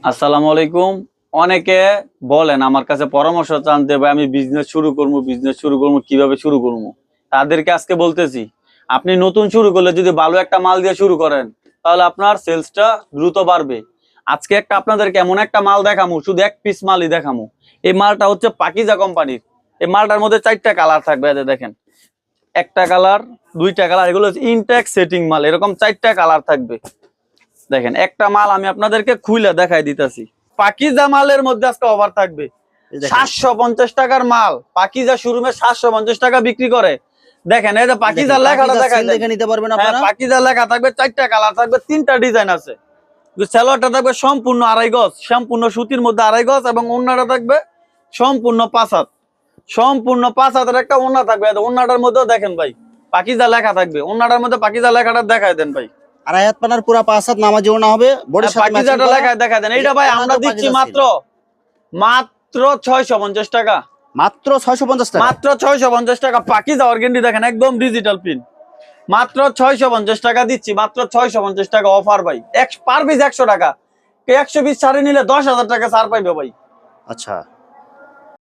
আসসালামু আলাইকুম। অনেকে বলেন আমার কাছে পরামর্শ চান ভাই আমি বিজনেস শুরু করবো কিভাবে শুরু করবো। তাদেরকে আজকে বলতেছি, আপনি নতুন শুরু করলে যদি ভালো একটা মাল দিয়ে শুরু করেন তাহলে আপনার সেলসটা দ্রুত বাড়বে। আজকে আপনাদেরকে এমন একটা মাল দেখামু, শুধু এক পিস মালই দেখামু। এই মালটা হচ্ছে পাকিজা কোম্পানির। এই মালটার মধ্যে 4টা কালার থাকবে, দেখেন, একটা কালার, 2টা কালার, এগুলো হচ্ছে ইনটেক সেটিং মাল। এরকম 4টা কালার থাকবে। দেখেন একটা মাল আমি আপনাদেরকে খুলে দেখাই দিতেছি। পাকিজা মালের মধ্যে আজকে অফার থাকবে 750 টাকার মাল। পাকিজা শোরুমে 750 টাকা বিক্রি করে। দেখেন এই যে পাকিজা লেখাটা দেখে নিতে পারবেন আপনারা। পাকিজা লেখা থাকবে, 4টা কালার থাকবে, 3টা ডিজাইন আছে। সেলোয়ারটা থাকবে সম্পূর্ণ 2.5 গজ, সম্পূর্ণ সুতির মধ্যে 2.5 গজ, এবং ওন্নাটা থাকবে সম্পূর্ণ 5 হাত। সম্পূর্ণ 5 হাতের একটা ওন্না থাকবে। ওন্নাটার মধ্যেও দেখেন ভাই পাকিজা লেখা থাকবে। ওন্নাটার মধ্যে পাকিজা লেখাটা দেখায় দেন ভাই। আড়াই হাত পানার পুরো 5 হাত নামাজি ওনা হবে, বডির সাথে ম্যাচিং পাকিজাটা করা। লেখায় দেখা দেন। এইটা ভাই আমরা দিচ্ছি মাত্র 650 টাকা। মাত্র 650 টাকা। মাত্র 650 টাকা। পাকিজা অর্গেন্ডি দেখেন একদম ডিজিটাল প্রিন্ট। মাত্র 650 টাকা দিচ্ছি, মাত্র 650 টাকা অফার ভাই। এক পার পিস 100 টাকা। 100 পিস শাড়ি নিলে 10,000 টাকা ছাড় পাইবে ভাই। আচ্ছা।